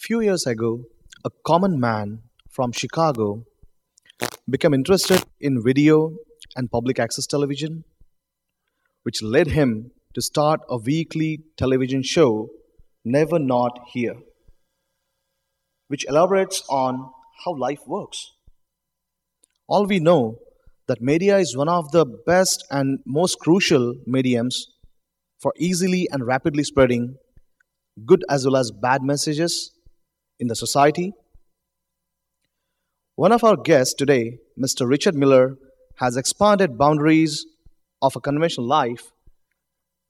Few years ago, a common man from Chicago became interested in video and public access television, which led him to start a weekly television show, Never Not Here, which elaborates on how life works. All we know that media is one of the best and most crucial mediums for easily and rapidly spreading good as well as bad messages in the society. One of our guests today, Mr. Richard Miller, has expanded boundaries of a conventional life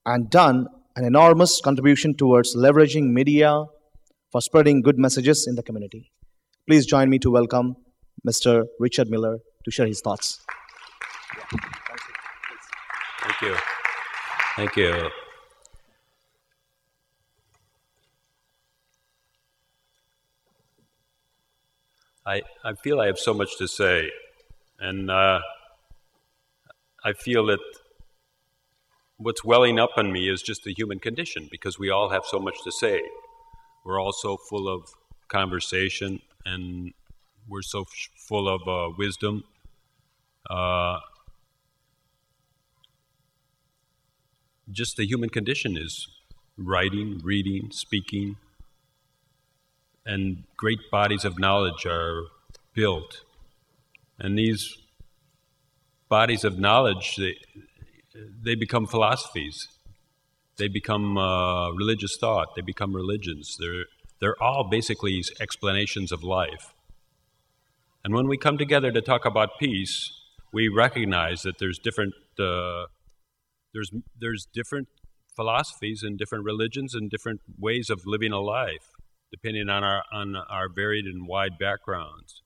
and done an enormous contribution towards leveraging media for spreading good messages in the community. Please join me to welcome Mr. Richard Miller to share his thoughts. Thank you. Thank you. I feel I have so much to say, and I feel that what's welling up in me is just the human condition, because we all have so much to say. We're all so full of conversation, and we're so full of wisdom. Just the human condition is writing, reading, speaking, and great bodies of knowledge are built. And these bodies of knowledge, they become philosophies. They become religious thought. They become religions. They're all basically explanations of life. And when we come together to talk about peace, we recognize that there's different philosophies and different religions and different ways of living a life, depending on our varied and wide backgrounds.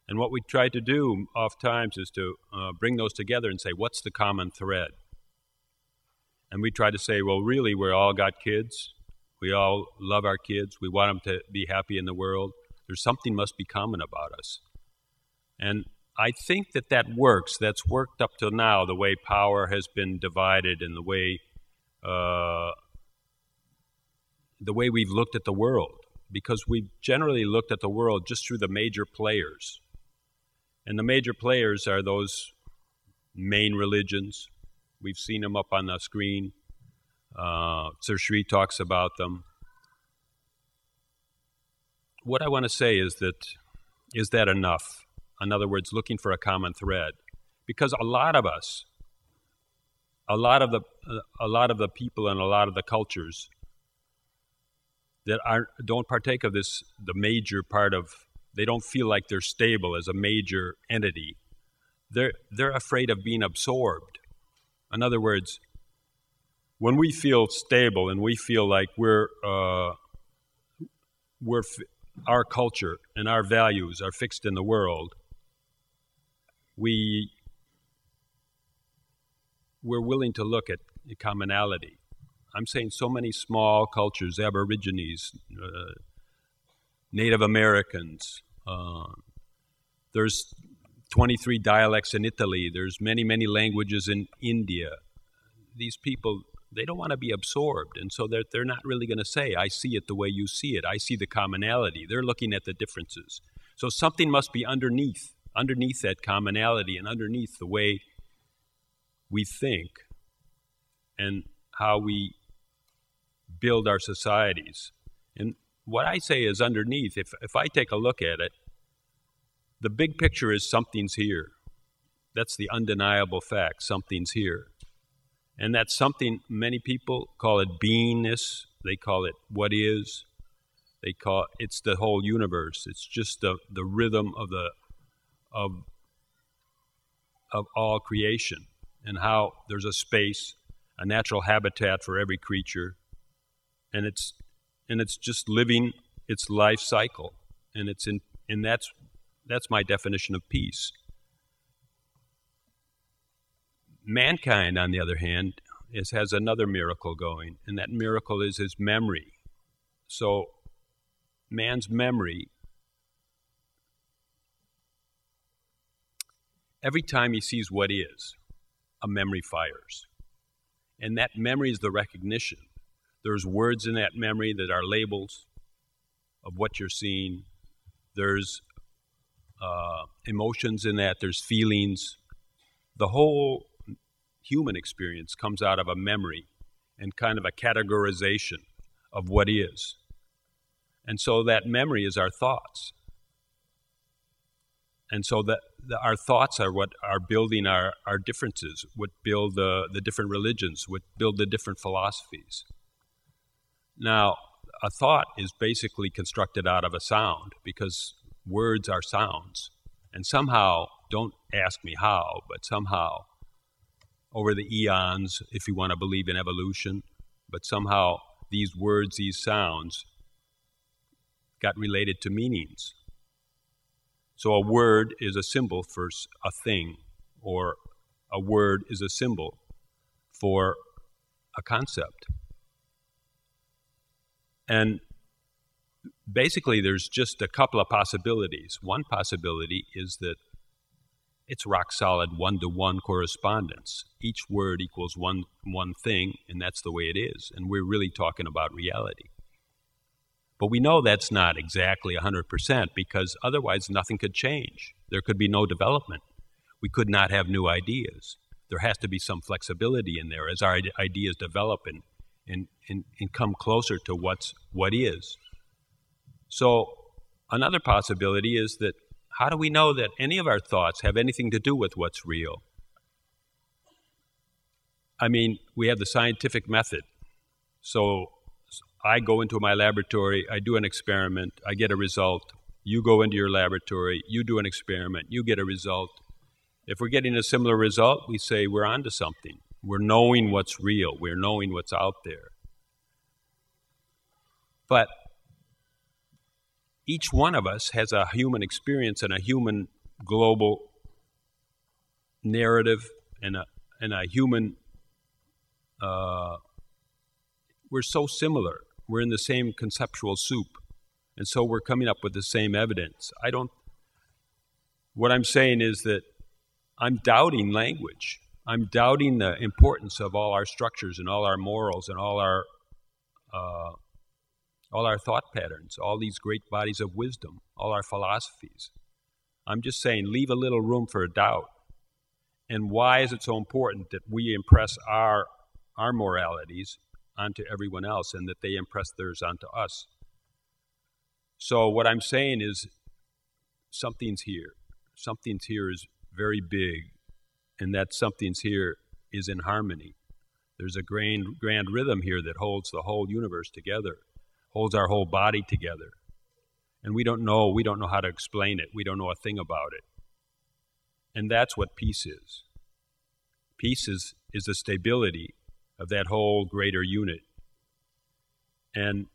And what we try to do oftentimes is to bring those together and say, what's the common thread? And we try to say, well, really, we all got kids. We all love our kids. We want them to be happy in the world. There's something must be common about us. And I think that works. That's worked up till now, the way power has been divided and the way we've looked at the world. Because we've generally looked at the world just through the major players. And the major players are those main religions. We've seen them up on the screen. Sir Shree talks about them. What I want to say is that enough? In other words, looking for a common thread. Because a lot of us, a lot of the people and a lot of the cultures that don't partake of this, the major part of, they don't feel like they're stable as a major entity. They're afraid of being absorbed. In other words, when we feel stable and we feel like our culture and our values are fixed in the world, we're willing to look at commonality. I'm saying so many small cultures, Aborigines, Native Americans. There's 23 dialects in Italy. There's many, many languages in India. These people, they don't want to be absorbed. And so they're not really going to say, I see it the way you see it. I see the commonality. They're looking at the differences. So something must be underneath that commonality and underneath the way we think and how we build our societies. And what I say is underneath, if I take a look at it, the big picture is something's here. That's the undeniable fact, something's here. And that something, many people call it beingness, they call it what is, it's the whole universe. It's just the rhythm of all creation, and how there's a space, a natural habitat for every creature, and it's just living its life cycle, and that's my definition of peace. Mankind, on the other hand, has another miracle going, and that miracle is his memory. So man's memory, every time he sees what is, a memory fires. And that memory is the recognition. There's words in that memory that are labels. of what you're seeing. There's emotions in that. There's feelings. The whole human experience comes out of a memory and kind of a categorization of what is. And so that memory is our thoughts. And so our thoughts are what are building our differences, what build the different religions, what build the different philosophies. Now, a thought is basically constructed out of a sound because words are sounds. And somehow, don't ask me how, but somehow, over the eons, if you want to believe in evolution, but somehow these words, these sounds, got related to meanings. So a word is a symbol for a thing, or a word is a symbol for a concept. And basically there's just a couple of possibilities. One possibility is that it's rock solid one-to-one correspondence. Each word equals one thing, and that's the way it is. And we're really talking about reality. But we know that's not exactly 100% because otherwise nothing could change. There could be no development. We could not have new ideas. There has to be some flexibility in there as our ideas develop and come closer to what is. So another possibility is that how do we know that any of our thoughts have anything to do with what's real? I mean, we have the scientific method. So I go into my laboratory, I do an experiment, I get a result. You go into your laboratory, you do an experiment, you get a result. If we're getting a similar result, we say we're onto something. We're knowing what's real. We're knowing what's out there. But each one of us has a human experience and a human global narrative and a human... we're so similar. We're in the same conceptual soup. And so we're coming up with the same evidence. What I'm saying is that I'm doubting language. I'm doubting the importance of all our structures and all our morals and all our thought patterns, all these great bodies of wisdom, all our philosophies. I'm just saying, leave a little room for doubt. And why is it so important that we impress our moralities onto everyone else and that they impress theirs onto us? So what I'm saying is something's here. Something's here is very big, and that something's here is in harmony. There's a grand rhythm here that holds the whole universe together, holds our whole body together. And we don't know how to explain it. We don't know a thing about it. And that's what peace is. Peace is the stability of that whole greater unit. And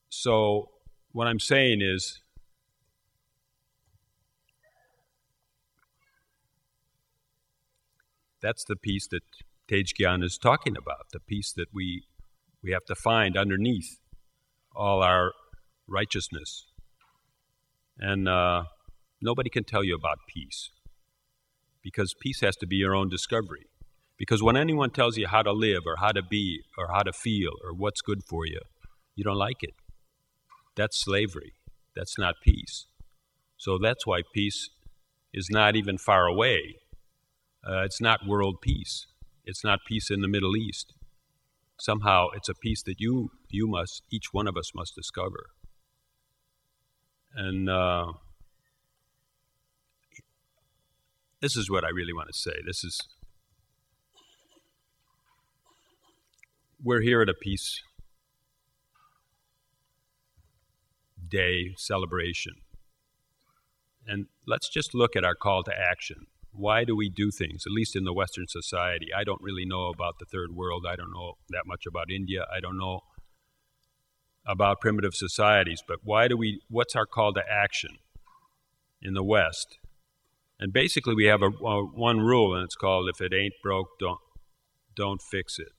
so what I'm saying is that's the peace that Tej Gyan is talking about, the peace that we have to find underneath all our righteousness. And nobody can tell you about peace, because peace has to be your own discovery. Because when anyone tells you how to live or how to be or how to feel or what's good for you, you don't like it. That's slavery. That's not peace. So that's why peace is not even far away. It's not world peace. It's not peace in the Middle East. Somehow it's a peace that each one of us must discover. And this is what I really want to say. We're here at a peace day celebration. And let's just look at our call to action. Why do we do things, at least in the Western society? I don't really know about the third world. I don't know that much about India. I don't know about primitive societies. But what's our call to action in the West? And basically we have one rule, and it's called, if it ain't broke, don't fix it.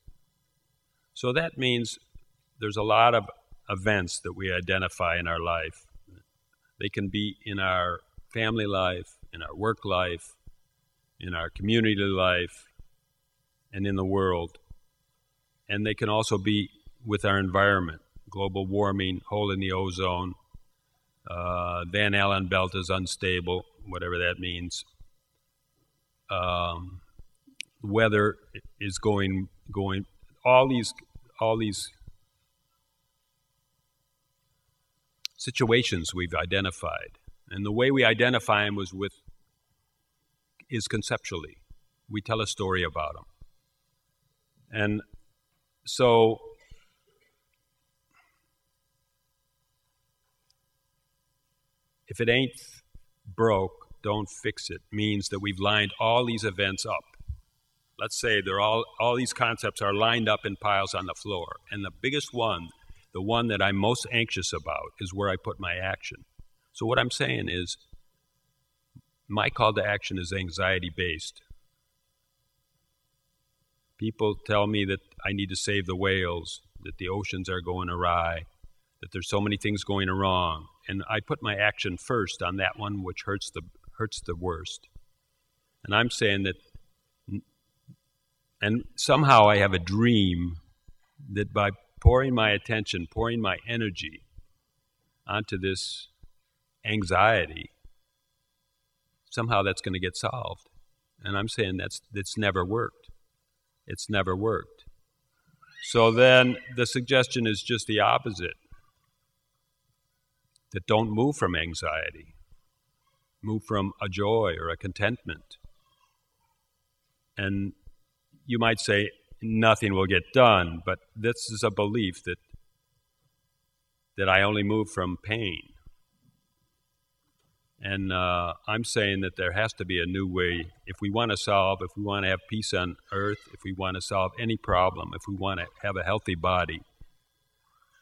So that means there's a lot of events that we identify in our life. They can be in our family life, in our work life, in our community life, and in the world. And they can also be with our environment. global warming, hole in the ozone, Van Allen belt is unstable, whatever that means. Weather is going. All these situations we've identified, and the way we identify them is conceptually. We tell a story about them, and so if it ain't broke, don't fix it, means that we've lined all these events up. Let's say all these concepts are lined up in piles on the floor, and the biggest one, the one that I'm most anxious about, is where I put my action. So what I'm saying is, my call to action is anxiety-based. People tell me that I need to save the whales, that the oceans are going awry, that there's so many things going wrong, and I put my action first on that one which hurts the worst. And I'm saying that, and somehow I have a dream that by pouring my attention, pouring my energy onto this anxiety, somehow that's going to get solved. And I'm saying that's never worked. It's never worked. So then the suggestion is just the opposite. That don't move from anxiety. Move from a joy or a contentment. And you might say nothing will get done, but this is a belief that I only move from pain. And I'm saying that there has to be a new way. If we want to have peace on earth, if we want to solve any problem, if we want to have a healthy body,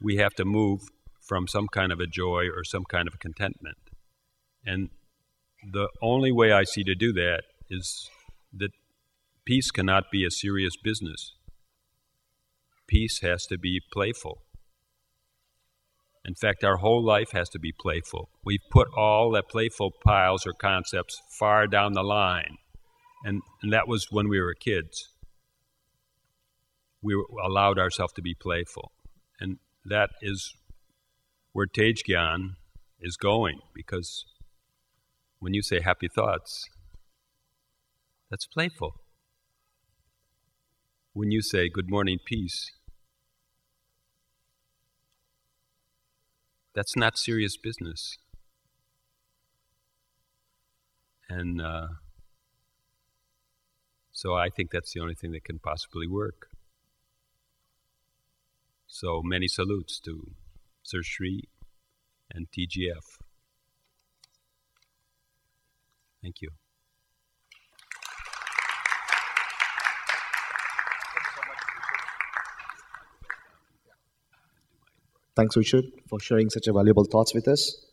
we have to move from some kind of a joy or some kind of contentment. And the only way I see to do that is that peace cannot be a serious business. Peace has to be playful. In fact, our whole life has to be playful. We've put all the playful piles or concepts far down the line. And that was when we were kids. We allowed ourselves to be playful. And that is where Tej Gyan is going, because when you say happy thoughts, that's playful. When you say good morning, peace, that's not serious business. And so I think that's the only thing that can possibly work. So many salutes to Sir Shree and TGF. Thank you. Thanks, Richard, for sharing such a valuable thoughts with us.